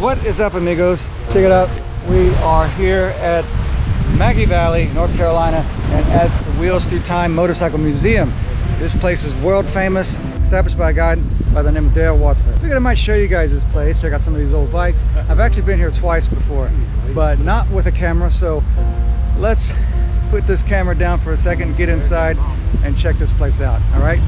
What is up, amigos? Check it out. We are here at Maggie Valley, North Carolina, and at the Wheels Through Time Motorcycle Museum. This place is world famous, established by a guy by the name of Dale Walksler. I figured I might show you guys this place, check out some of these old bikes. I've actually been here twice before, but not with a camera, so let's put this camera down for a second, get inside, and check this place out, all right?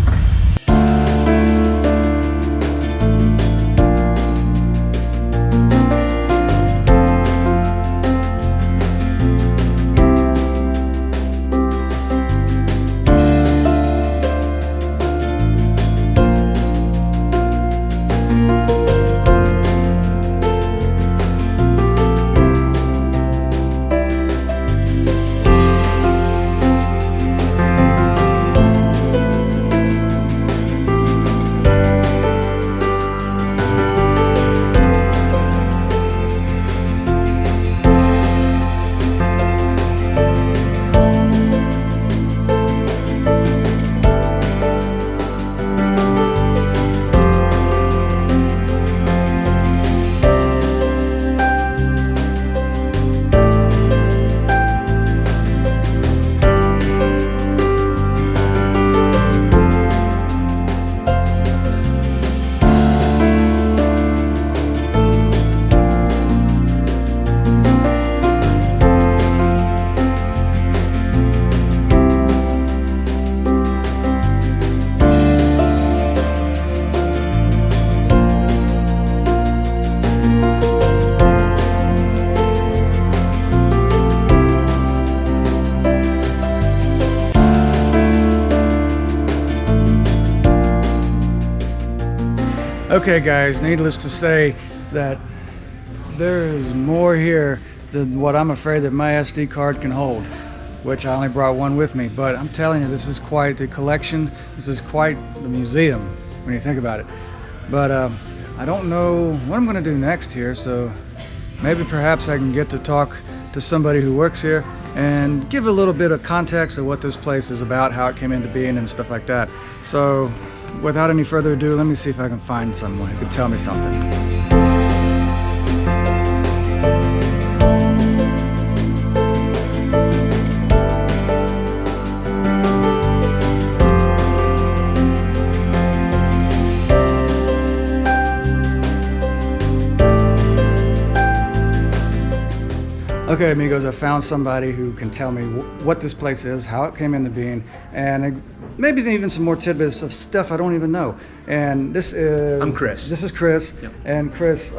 Okay guys, needless to say that there's more here than what I'm afraid that my SD card can hold, which I only brought one with me. But I'm telling you, this is quite the collection. This is quite the museum when you think about it. But I don't know what I'm going to do next here, so maybe perhaps I can get to talk to somebody who works here and give a little bit of context of what this place is about, how it came into being and stuff like that. So without any further ado, let me see if I can find someone who can tell me something. Okay, amigos, I found somebody who can tell me what this place is, how it came into being, and maybe even some more tidbits of stuff I don't even know. And this is... I'm Chris. This is Chris. Yep. And Chris,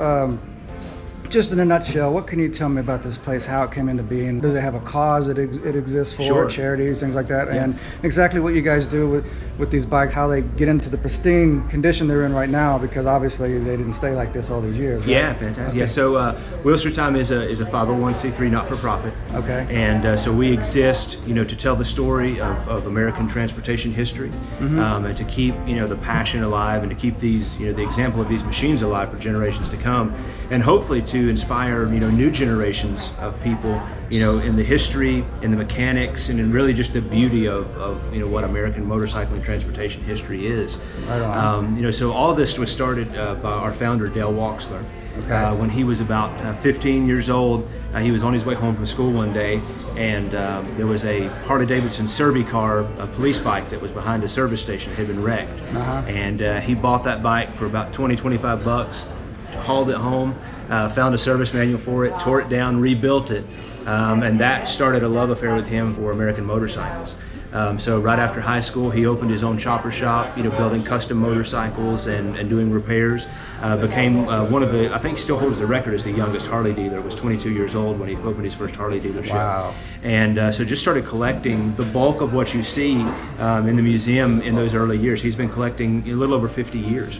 just in a nutshell, what can you tell me about this place, how it came into being? Does it have a cause it exists for? Sure. Charities, things like that? Yeah. And exactly what you guys do with these bikes, how they get into the pristine condition they're in right now, because obviously they didn't stay like this all these years, right? Yeah, fantastic. Okay. Yeah, so Wheels Through Time is a 501c3 not-for-profit. Okay. And so we exist, to tell the story of American transportation history, and to keep, the passion alive, and to keep these, the example of these machines alive for generations to come, and hopefully to inspire, new generations of people, in the history, in the mechanics, and in really just the beauty of what American motorcycle and transportation history is. Right on. So all of this was started by our founder, Dale Walksler. Okay. When he was about 15 years old, he was on his way home from school one day, and there was a Harley-Davidson Serby car, a police bike that was behind a service station, had been wrecked. And he bought that bike for about 20-25 bucks, hauled it home, found a service manual for it, tore it down, rebuilt it, and that started a love affair with him for American motorcycles. So right after high school, he opened his own chopper shop, building custom motorcycles and doing repairs. Became one of the, I think he still holds the record as the youngest Harley dealer. Was 22 years old when he opened his first Harley dealership. Wow. And so just started collecting the bulk of what you see in the museum in those early years. He's been collecting a little over 50 years.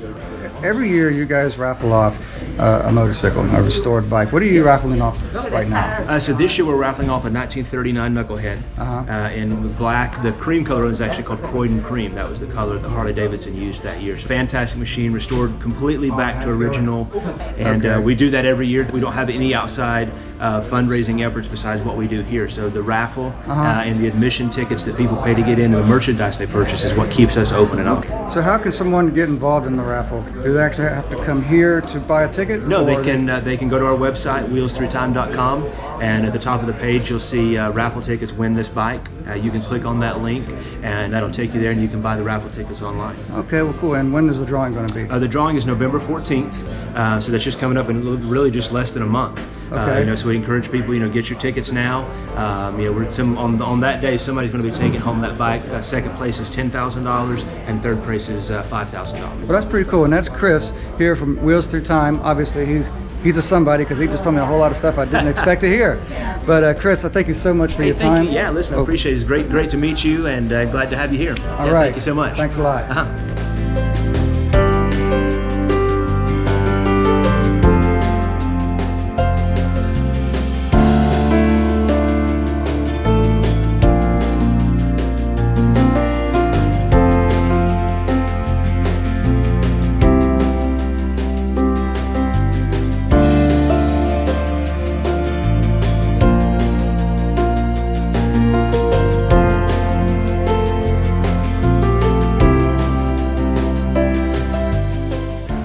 Every year you guys raffle off a motorcycle, a restored bike. What are you raffling off right now? So this year we're raffling off a 1939 Knucklehead in black. The cream color is actually called Croydon Cream. That was the color that Harley-Davidson used that year. So fantastic machine, restored completely back to original. And we do that every year. We don't have any outside fundraising efforts besides what we do here. So the raffle and the admission tickets that people pay to get into the merchandise they purchase is what keeps us open and up. So how can someone get involved in the raffle? Do they actually have to come here to buy a ticket? No, they can go to our website, wheelsthroughtime.com, and at the top of the page you'll see raffle tickets, win this bike. You can click on that link and that'll take you there, and you can buy the raffle tickets online. Okay, well, cool. And when is the drawing going to be? The drawing is November 14th, so that's just coming up in really just less than a month. Okay. So we encourage people, get your tickets now. On that day, somebody's going to be taking home that bike. Second place is $10,000, and third place is $5,000. Well, that's pretty cool. And that's Chris here from Wheels Through Time. Obviously, he's a somebody because he just told me a whole lot of stuff I didn't expect to hear. But Chris, I thank you so much for your time. Yeah, listen, I appreciate it. It's great to meet you, and glad to have you here. All right. Thank you so much. Thanks a lot.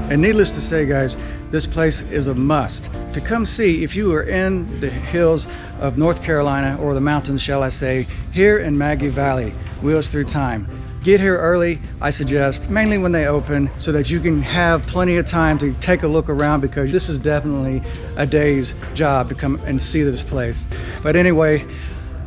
And needless to say, guys, this place is a must to come see if you are in the hills of North Carolina, or the mountains, shall I say, here in Maggie Valley. Wheels Through Time. Get here early, I suggest, mainly when they open, so that you can have plenty of time to take a look around, because this is definitely a day's job to come and see this place. But anyway,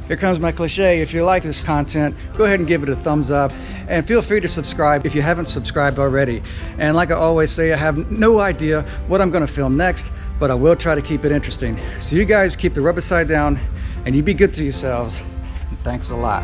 here comes my cliche. If you like this content, go ahead and give it a thumbs up, and feel free to subscribe if you haven't subscribed already. And like I always say, I have no idea what I'm going to film next, but I will try to keep it interesting. So you guys keep the rubber side down, and you be good to yourselves. Thanks a lot.